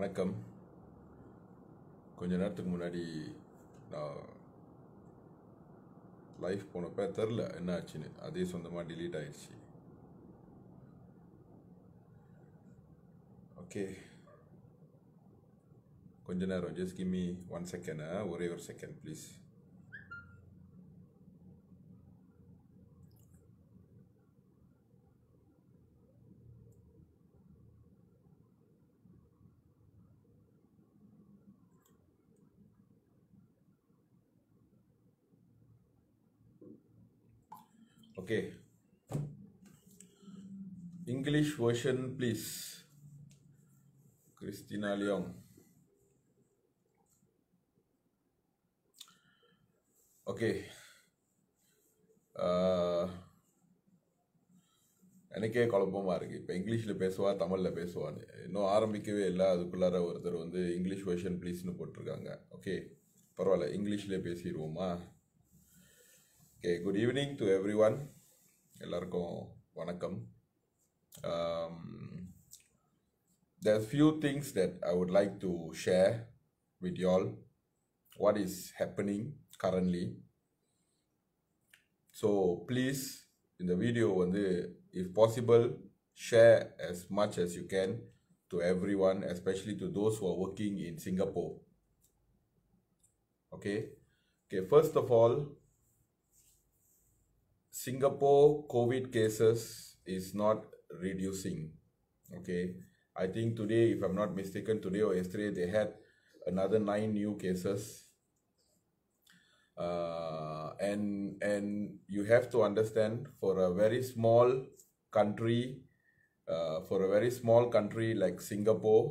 வணக்கம். கொஞ்ச நேரத்துக்கு முன்னாடி நான் லைஃப் போனப்ப தெரில என்ன ஆச்சுன்னு, அதே சொந்தமாக டிலீட் ஆயிடுச்சு. ஓகே, கொஞ்ச நேரம், ஜஸ்ட் கிவ் மீ 1 செகண்ட், ஒரே ஒரு second please. Okay, English version please. Christina Leong. Okay. எனக்கே குழப்பமாக இருக்குது. இப்போ இங்கிலீஷில் பேசுவா தமிழில் பேசுவான்னு இன்னும் ஆரம்பிக்கவே இல்லை. அதுக்குள்ளார ஒருத்தர் இங்கிலீஷ் வெர்ஷன் ப்ளீஸ்னு போட்டிருக்காங்க. ஓகே, பரவாயில்ல, இங்கிலீஷ்லேயே பேசிடுவோமா? Okay, good evening to everyone. எல்லாருக்கும் வணக்கம். There's few things that I would like to share with y'all what is happening currently. So please, in the video if possible, share as much as you can to everyone, especially to those who are working in Singapore. Okay, first of all, Singapore COVID cases is not reducing. Okay, I think today, if I'm not mistaken, today or yesterday, they had another 9 new cases. And you have to understand, for a very small country, like Singapore,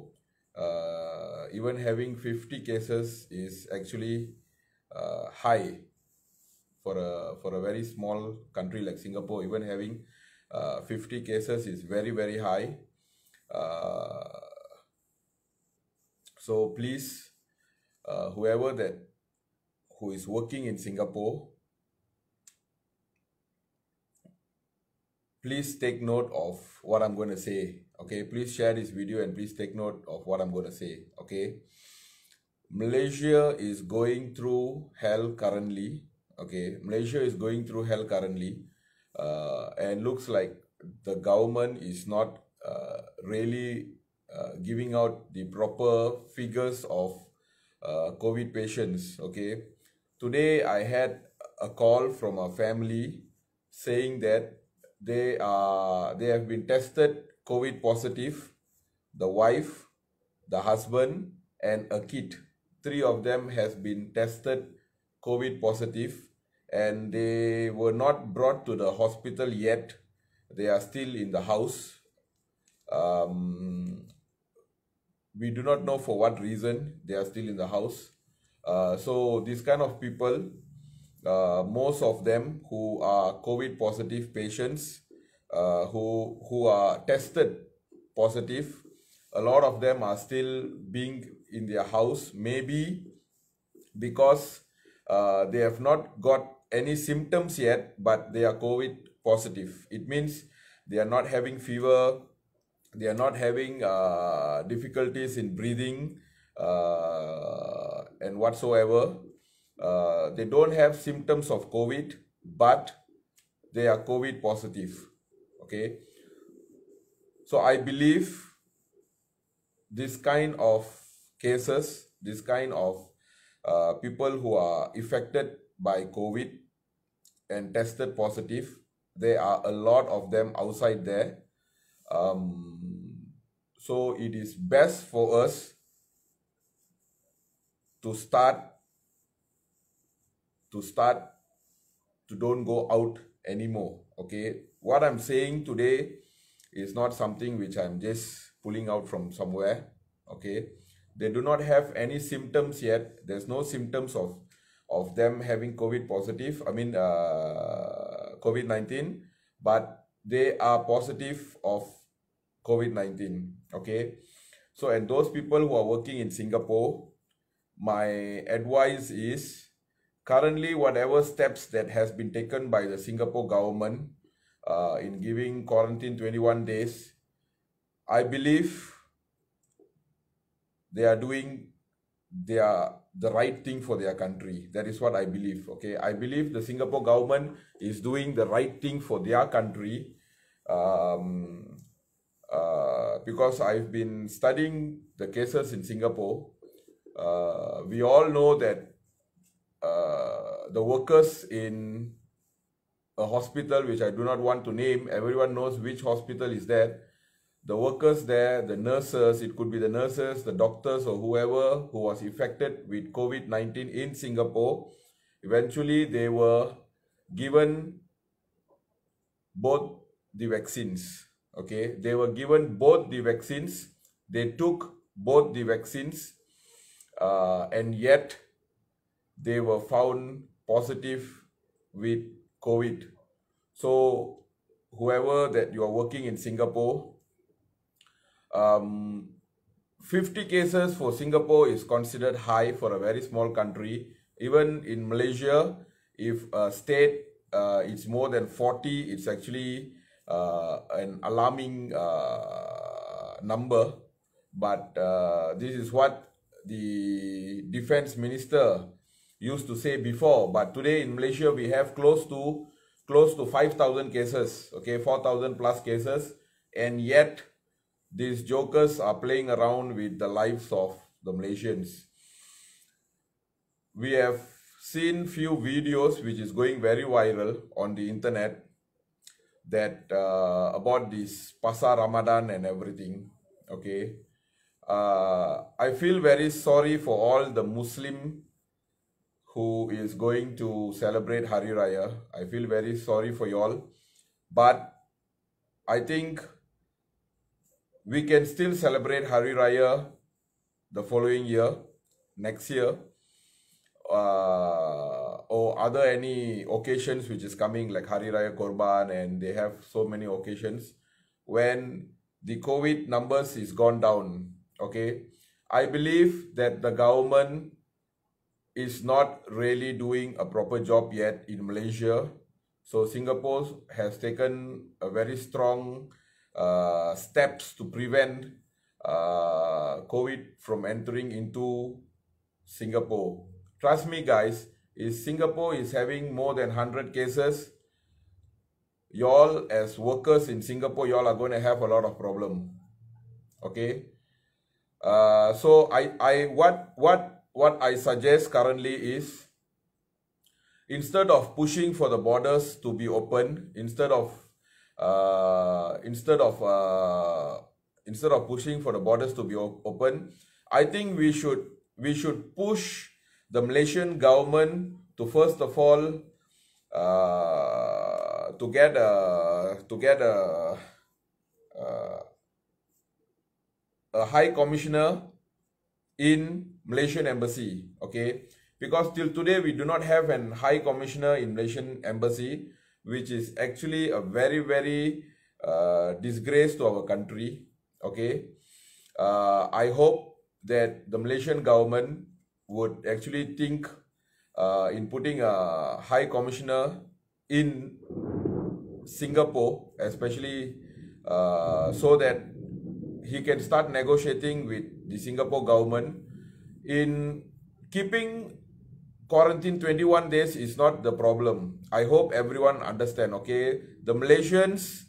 even having 50 cases is actually high. For a very small country like Singapore, even having 50 cases is very, very high. So please, whoever who is working in Singapore, please take note of what I'm going to say. Okay, please share this video and please take note of what I'm going to say. Okay, Malaysia is going through hell currently. Okay, Malaysia is going through hell currently, and looks like the government is not really giving out the proper figures of COVID patients. Okay, today I had a call from a family saying that they have been tested COVID positive, the wife, the husband, and a kid. 3 of them has been tested COVID positive, and they were not brought to the hospital yet. They are still in the house. We do not know for what reason they are still in the house. So these kind of people, most of them who are COVID positive patients, who are tested positive, a lot of them are still being in their house, maybe because they have not got any symptoms yet, but they are COVID positive. It means they are not having fever, they are not having difficulties in breathing and whatsoever. They don't have symptoms of COVID, but they are COVID positive. Okay, so I believe this kind of cases, this kind of people who are affected by COVID and tested positive, there are a lot of them outside there. So it is best for us to don't go out anymore. Okay, what I'm saying today is not something which I'm just pulling out from somewhere. Okay, they do not have any symptoms yet. There's no symptoms of them having COVID positive, COVID-19, but they are positive of COVID-19. Okay, so and those people who are working in Singapore, my advice is, currently whatever steps that has been taken by the Singapore government in giving quarantine 21 days, I believe they are doing the right thing for their country. That is what I believe. Okay, I believe the Singapore government is doing the right thing for their country, because I've been studying the cases in Singapore. We all know that the workers in a hospital, which I do not want to name, everyone knows which hospital is that. The workers there, the nurses, it could be the nurses, the doctors, or whoever who was affected with COVID-19 in Singapore, eventually they were given both the vaccines. Okay, they were given both the vaccines. They took both the vaccines, and yet they were found positive with COVID. So whoever that you are working in Singapore, 50 cases for Singapore is considered high for a very small country. Even in Malaysia, if a state it's more than 40, it's actually an alarming number. But this is what the defense minister used to say before. But today in Malaysia, we have close to 5,000 cases, okay, 4,000 plus cases, and yet these jokers are playing around with the lives of the Malaysians. We have seen few videos which is going very viral on the internet that about this Pasar Ramadan and everything. Okay, I feel very sorry for all the Muslim who is going to celebrate Hari Raya. I feel very sorry for you all, but I think we can still celebrate Hari Raya the following year, next year, or other any occasions which is coming like Hari Raya Korban, and they have so many occasions when the COVID numbers is gone down. Okay, I believe that the government is not really doing a proper job yet in Malaysia. So Singapore has taken a very strong steps to prevent COVID from entering into Singapore. Trust me guys, Singapore is having more than 100 cases. Y'all as workers in Singapore, y'all are going to have a lot of problem. Okay. So what I suggest currently is, instead of pushing for the borders to be open, instead of pushing for the borders to be open, I think we should push the Malaysian government to first of all to get a high commissioner in Malaysian embassy. Okay, because till today we do not have an high commissioner in Malaysian embassy, which is actually a very disgrace to our country. Okay, I hope that the Malaysian government would actually think in putting a high commissioner in Singapore, especially so that he can start negotiating with the Singapore government in keeping quarantine 21 days is not the problem. I hope everyone understand. Okay, the Malaysians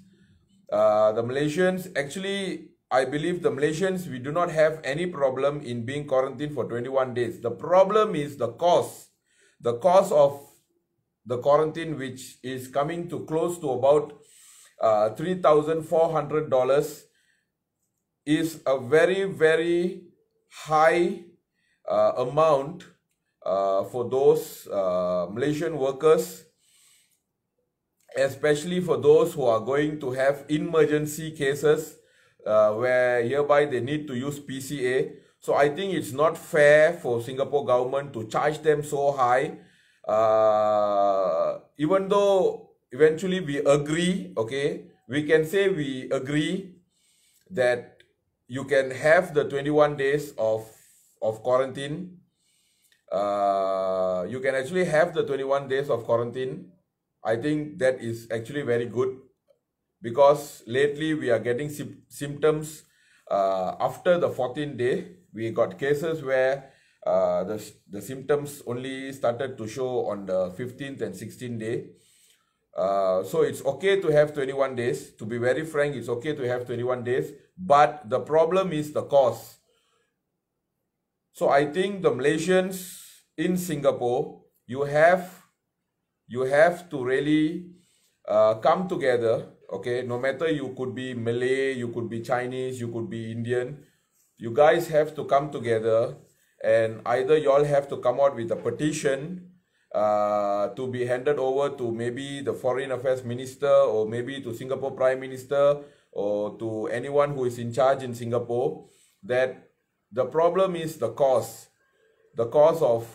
actually, I believe the Malaysians, we do not have any problem in being quarantined for 21 days. The problem is the cost of the quarantine, which is coming to close to about $3,400, is a very high amount for those Malaysian workers, especially for those who are going to have emergency cases where hereby they need to use PCA. So I think it's not fair for Singapore government to charge them so high, even though eventually we agree. Okay, we can say we agree that you can have the 21 days of quarantine. You can actually have the 21 days of quarantine. I think that is actually very good, because lately we are getting symptoms after the 14th day. We got cases where the symptoms only started to show on the 15th and 16th day. So it's okay to have 21 days. To be very frank, it's okay to have 21 days. But the problem is the cost. So I think the Malaysians in Singapore, you have to really come together. Okay, no matter you could be Malay, you could be Chinese, you could be Indian. You guys have to come together, and either you all have to come out with a petition to be handed over to maybe the Foreign Affairs Minister, or maybe to Singapore Prime Minister, or to anyone who is in charge in Singapore, that the problem is the cost. The cost of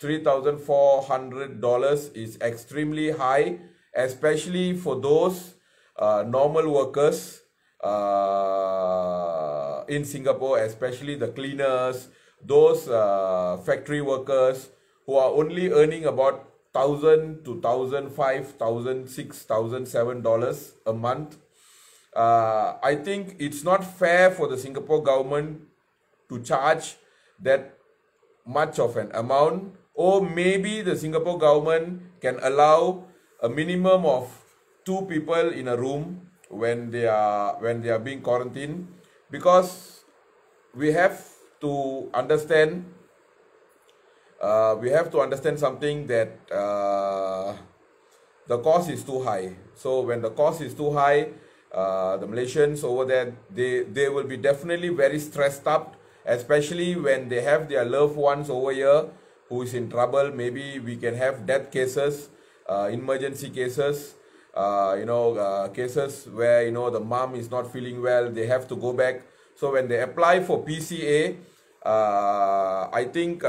$3,400 is extremely high, especially for those normal workers in Singapore, especially the cleaners, those factory workers who are only earning about $1,000 to $1,500, $1,600, $1,700 a month. I think it's not fair for the Singapore government to charge that much of an amount, or maybe the Singapore government can allow a minimum of 2 people in a room when they are being quarantined, because we have to understand something, that the cost is too high. So when the cost is too high, the Malaysians over there, they will be definitely very stressed up, especially when they have their loved ones over here who is in trouble. Maybe we can have death cases, emergency cases, cases where the mom is not feeling well, they have to go back. So when they apply for PCA, I think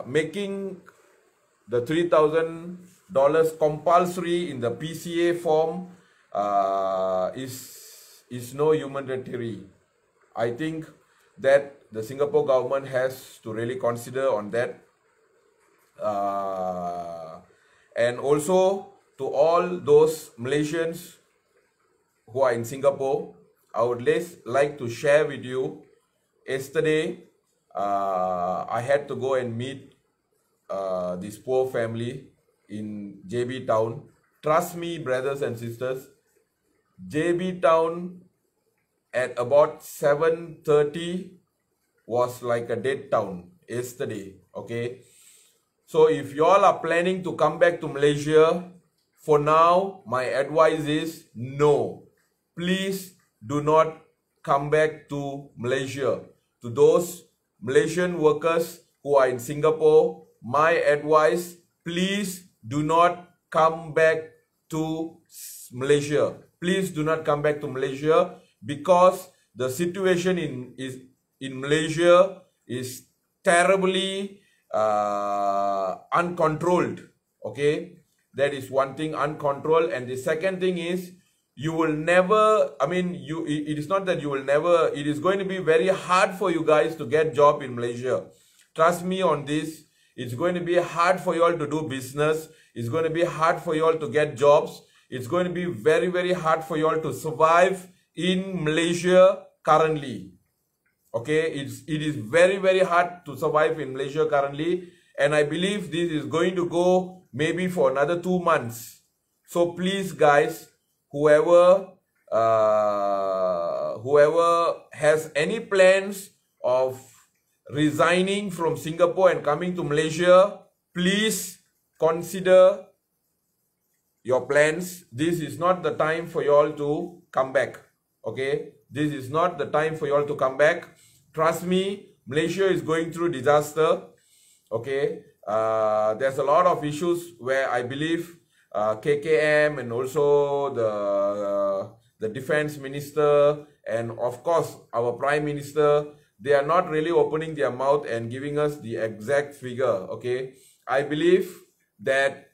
making the $3,000 compulsory in the PCA form is no humanitarian. I think that the Singapore government has to really consider on that. And also to all those Malaysians who are in Singapore, I would like to share with you. Yesterday, I had to go and meet this poor family in JB Town. Trust me, brothers and sisters, JB Town at about 7:30 was like a dead town yesterday. Okay, so if you all are planning to come back to Malaysia, for now, my advice is no. Please do not come back to Malaysia. To those Malaysian workers who are in Singapore, my advice, please do not come back to Malaysia. Please do not come back to Malaysia, because the situation in Malaysia is terribly uncontrolled. Okay, that is one thing, uncontrolled. And the second thing is, you will never, it is not that you will never, it is going to be very hard for you guys to get job in Malaysia. Trust me on this. It's going to be hard for you all to do business. It's going to be hard for you all to get jobs. It's going to be very, very hard for you all to survive in Malaysia currently. Okay, it is very, very hard to survive in Malaysia currently. And I believe this is going to go maybe for another 2 months. So please guys, whoever has any plans of resigning from Singapore and coming to Malaysia, please consider your plans. This is not the time for you all to come back. Okay, this is not the time for you all to come back. Trust me, Malaysia is going through disaster. Okay, there's a lot of issues where I believe KKM and also the defense minister and of course our prime minister, they are not really opening their mouth and giving us the exact figure. Okay, I believe that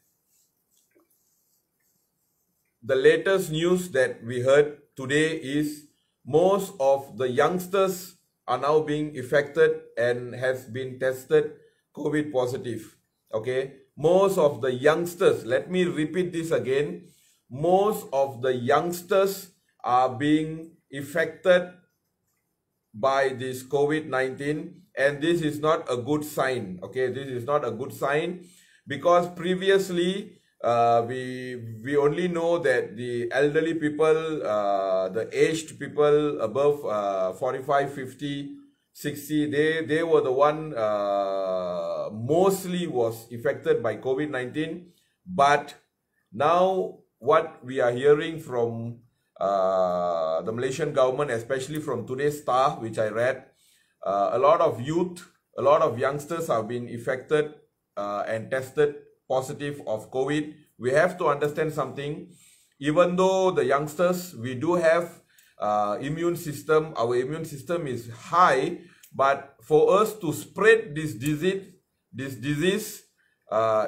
the latest news that we heard today is most of the youngsters are now being affected and has been tested COVID positive. Okay, most of the youngsters, let me repeat this again, most of the youngsters are being affected by this COVID-19, and this is not a good sign. Okay, this is not a good sign, because previously we only know that the elderly people, the aged people above 45, 50, 60, they were the one mostly was affected by COVID-19. But now what we are hearing from the Malaysian government, especially from today's Star, which I read, a lot of youth, a lot of youngsters have been affected and tested positive of COVID. We have to understand something. Even though the youngsters, we do have immune system, our immune system is high, but for us to spread this disease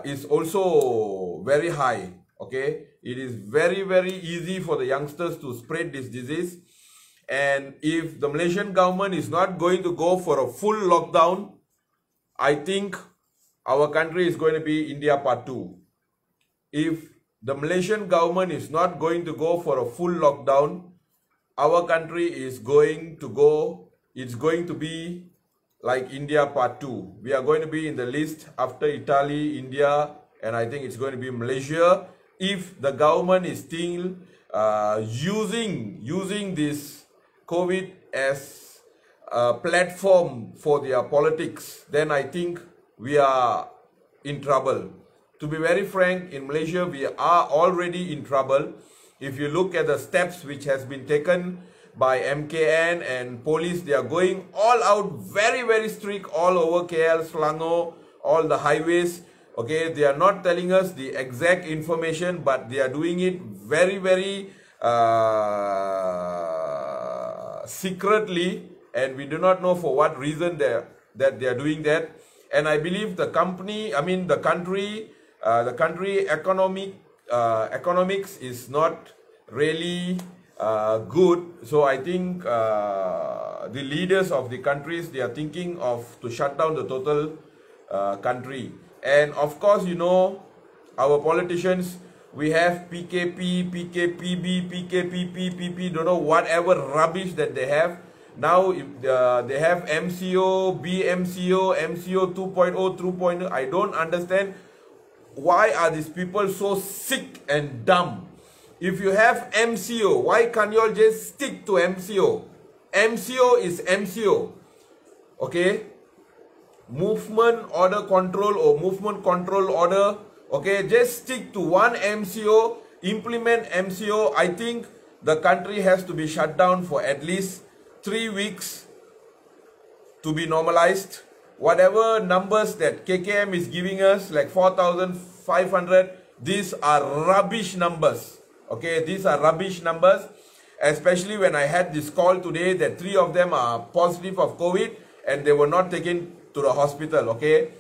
is also very high. Okay, it is very, very easy for the youngsters to spread this disease. And if the Malaysian government is not going to go for a full lockdown, I think our country is going to be India Part 2. If the Malaysian government is not going to go for a full lockdown, our country is going to go, it's going to be like India Part 2. We are going to be in the list after Italy, India, and I think it's going to be Malaysia. If the government is still using this COVID as a platform for their politics, then I think we are in trouble. To be very frank, in Malaysia, we are already in trouble. If you look at the steps which has been taken by MKN and police, they are going all out, very, very strict all over KL, Selangor, all the highways. Okay, they are not telling us the exact information, but they are doing it very, very secretly, and we do not know for what reason that they are doing that. And I believe the country economics is not really good. So I think the leaders of the countries, they are thinking of to shut down the total country. And of course, you know, our politicians, we have PKP, PKPB, PKPP, don't know, whatever rubbish that they have. Now they have MCO, BMCO, MCO 2.0, 3.0. I don't understand why are these people so sick and dumb. If you have MCO, why can't you all just stick to MCO? MCO is MCO. Okay? Movement order control or movement control order. Okay, just stick to one MCO, implement MCO. I think the country has to be shut down for at least 3 weeks to be normalized. Whatever numbers that KKM is giving us, like 4,500, these are rubbish numbers. Okay, these are rubbish numbers. Especially when I had this call today that 3 of them are positive of COVID and they were not taken to the hospital. Okay,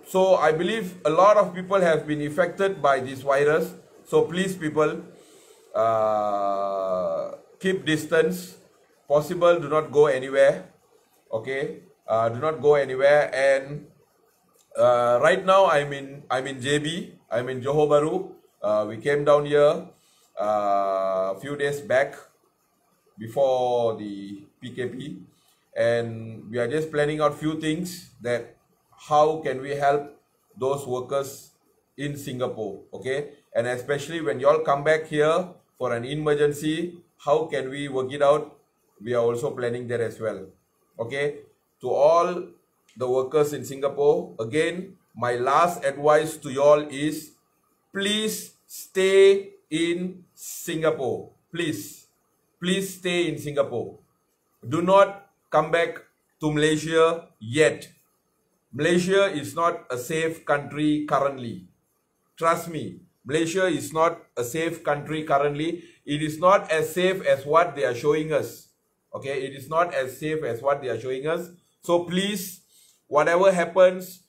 so I believe a lot of people have been affected by this virus. So please, people, keep distance. Possible, do not go anywhere. Okay, do not go anywhere. And right now I'm in JB. I'm in Johor Bahru. We came down here a few days back before the PKP, and we are just planning out few things that how can we help those workers in Singapore. Okay, and especially when you all come back here for an emergency, how can we work it out? We are also planning that as well. Okay, to all the workers in Singapore, again, my last advice to you all is please stay in Singapore. Please stay in Singapore. Do not come back to Malaysia yet. Malaysia is not a safe country currently. Trust me, Malaysia is not a safe country currently. It is not as safe as what they are showing us. Okay, it is not as safe as what they are showing us. So please, whatever happens,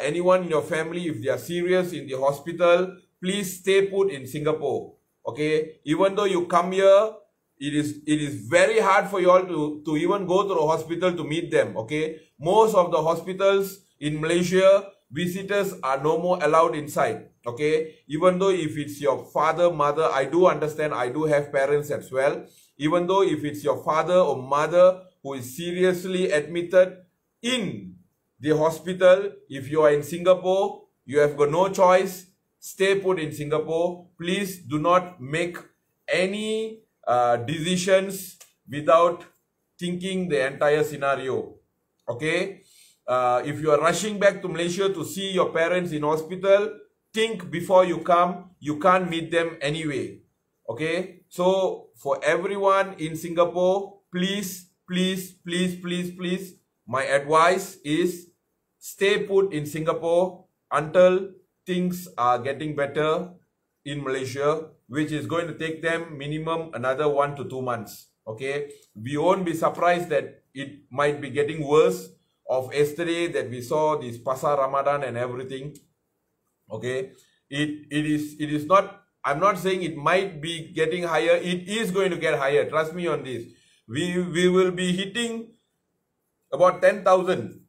anyone in your family, if they are serious in the hospital, please stay put in Singapore. Okay, even though you come here, it is very hard for you all to even go to the hospital to meet them. Okay, most of the hospitals in Malaysia, visitors are no more allowed inside. Okay, even though if it's your father, mother, I do understand, I do have parents as well. Even though if it's your father or mother who is seriously admitted in the hospital, if you are in Singapore, you have got no choice, stay put in Singapore. Please do not make any decisions without thinking the entire scenario. Okay, if you are rushing back to Malaysia to see your parents in hospital, think before you come. You can't meet them anyway. Okay, so for everyone in Singapore, please, my advice is stay put in Singapore until things are getting better in Malaysia, which is going to take them minimum another 1 to 2 months. Okay, we won't be surprised that it might be getting worse of yesterday that we saw this Pasar Ramadan and everything. Okay, it is not, I'm not saying it might be getting higher. It is going to get higher. Trust me on this. We will be hitting about 10,000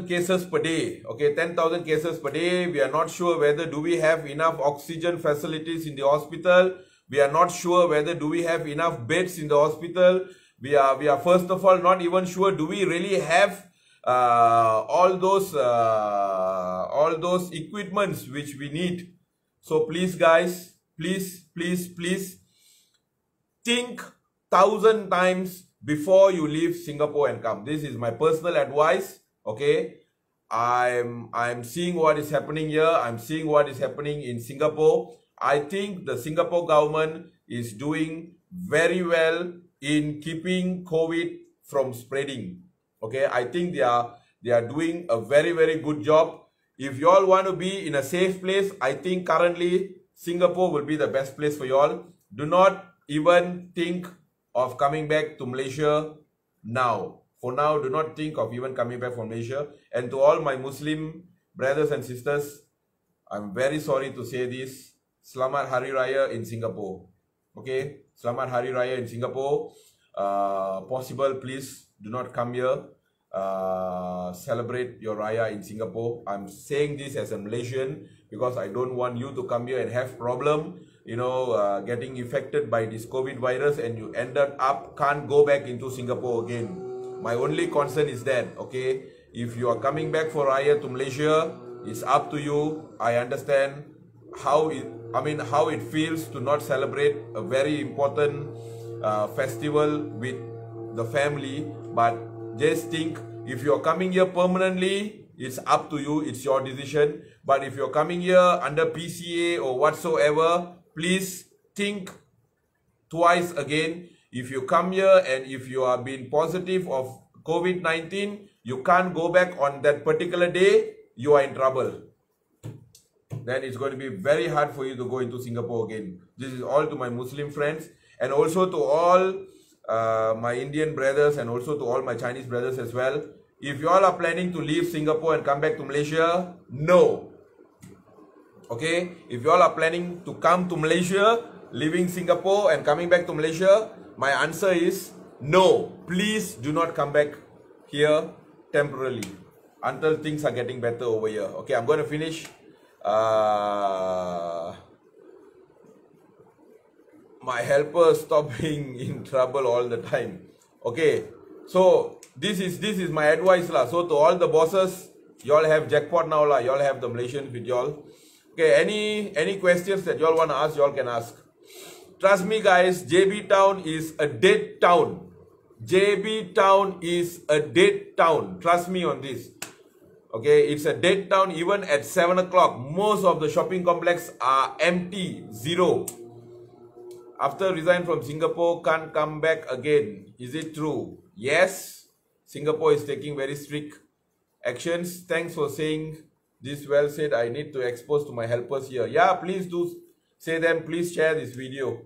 cases per day. Okay, 10,000 cases per day. We are not sure whether do we have enough oxygen facilities in the hospital. We are not sure whether do we have enough beds in the hospital. We are first of all not even sure do we really have all those equipments which we need. So please guys, please think 1,000 times before you leave Singapore and come. This is my personal advice. Okay, I'm seeing what is happening here. I'm seeing what is happening in Singapore. I think the Singapore government is doing very well in keeping COVID from spreading. Okay, I think they are doing a very good job. If you all want to be in a safe place, I think currently Singapore will be the best place for you all. Do not even think of coming back to Malaysia now. For now, do not think of even coming back from Malaysia. And to all my Muslim brothers and sisters, I'm very sorry to say this. Selamat Hari Raya in Singapore. Okay, Selamat Hari Raya in Singapore. Possible, please do not come here. Celebrate your Raya in Singapore. I'm saying this as a Malaysian because I don't want you to come here and have problem, you know, getting affected by this COVID virus and you ended up can't go back into Singapore again. My only concern is that, okay, if you are coming back for Raya to Malaysia, it's up to you. I understand how it feels to not celebrate a very important festival with the family, but just think, if you're coming here permanently, it's up to you, it's your decision. But if you're coming here under PCA or whatsoever, please think twice again. If you come here and if you are being positive of COVID-19, you can't go back on that particular day, you are in trouble. Then it's going to be very hard for you to go into Singapore again. This is all to my Muslim friends and also to all my Indian brothers and also to all my Chinese brothers as well. If you all are planning to leave Singapore and come back to Malaysia, no. Okay, if you all are planning to come to Malaysia, leaving Singapore and coming back to Malaysia, my answer is no. Please do not come back here temporarily until things are getting better over here. Okay, I'm going to finish. My helpers stop being in trouble all the time. Okay, so this is my advice lah. So to all the bosses, you all have jackpot now lah. You all have the Malaysians with you all. Okay, any questions that you all want to ask, you all can ask. Trust me guys, JB Town is a dead town. JB Town is a dead town. Trust me on this. Okay, it's a dead town. Even at 7 o'clock, most of the shopping complex are empty, zero. After resign from Singapore, can't come back again. Is it true? Yes, Singapore is taking very strict actions. Thanks for saying this. Well said. I need to expose to my helpers here. Yeah, please do say them. Please share this video.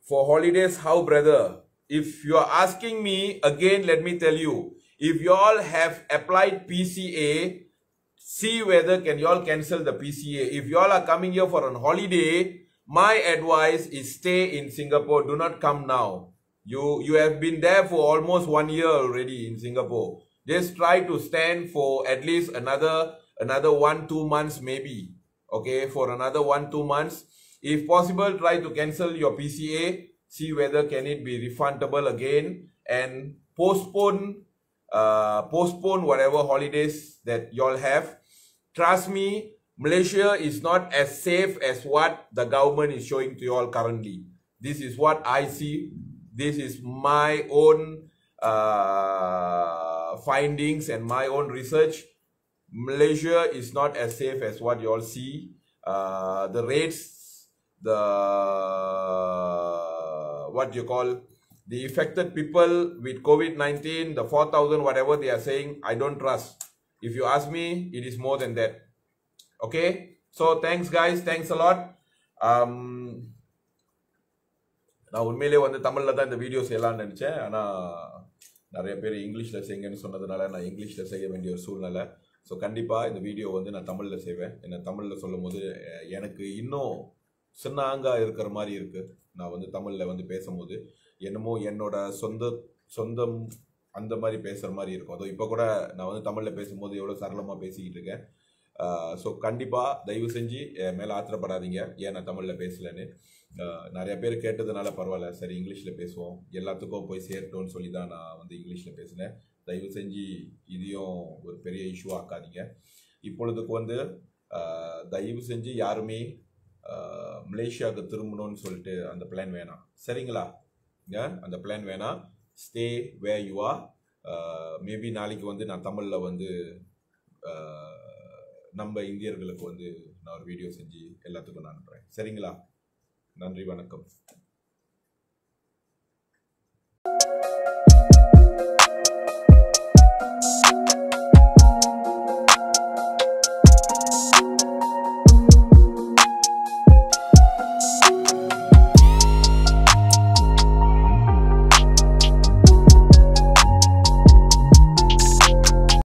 For holidays, how brother? If you are asking me, again, let me tell you. If you all have applied PCA, see whether can you all cancel the PCA. If you all are coming here for a holiday, my advice is stay in Singapore. Do not come now. You have been there for almost 1 year already in Singapore. Just try to stand for at least another 1-2 months maybe. Okay, for another 1-2 months. If possible, try to cancel your PCA. See whether can it be refundable again, and postpone whatever holidays that y'all have. Trust me, Malaysia is not as safe as what the government is showing to y'all currently. This is what I see. This is my own findings and my own research. Malaysia is not as safe as what you all see. The rates, the affected people with COVID-19, the 4,000 whatever they are saying, I don't trust. If you ask me, it is more than that. Okay, so thanks guys, thanks a lot. நான் உண்மையிலே வந்து தமிழில் தான் இந்த video செய்யலாம்னு நினச்சேன். ஆனால் நிறைய பேர் இங்கிலீஷில் செய்யுங்கன்னு சொன்னதுனால நான் இங்கிலீஷில் செய்ய வேண்டிய ஒரு சூழ்நிலை. ஸோ கண்டிப்பாக இந்த வீடியோ வந்து நான் தமிழில் செய்வேன். என்ன தமிழில் சொல்லும் போது எனக்கு இன்னும் சின்னாங்காக இருக்கிற மாதிரி இருக்குது. நான் வந்து தமிழில் வந்து பேசும்போது என்னமோ என்னோட சொந்தம் அந்த மாதிரி பேசுகிற மாதிரி இருக்கும். அதோ இப்போ கூட நான் வந்து தமிழில் பேசும்போது எவ்வளோ சரளமாக பேசிக்கிட்டு இருக்கேன். ஸோ கண்டிப்பாக தயவு செஞ்சு மேலே ஆத்திரப்படாதீங்க ஏன் நான் தமிழில் பேசலைன்னு. நிறைய பேர் கேட்டதுனால பரவாயில்ல, சரி இங்கிலீஷில் பேசுவோம், எல்லாத்துக்கும் போய் சேரட்டும்னு சொல்லி தான் நான் வந்து இங்கிலீஷில் பேசினேன். தயவு செஞ்சு இதையும் ஒரு பெரிய இஷ்யூ ஆக்காதீங்க. இப்பொழுதுக்கு வந்து தயவு செஞ்சு யாருமே மலேசியாவுக்கு திரும்பணும்னு சொல்லிட்டு அந்த பிளான் வேணாம், சரிங்களா? அந்த பிளான் வேணாம். Stay where you are. Maybe நாளைக்கு வந்து நான் தமிழில் வந்து நம்ம இந்தியர்களுக்கு வந்து நான் ஒரு வீடியோ செஞ்சு எல்லாத்துக்கும் நான் அனுப்புகிறேன், சரிங்களா? நன்றி, வணக்கம்.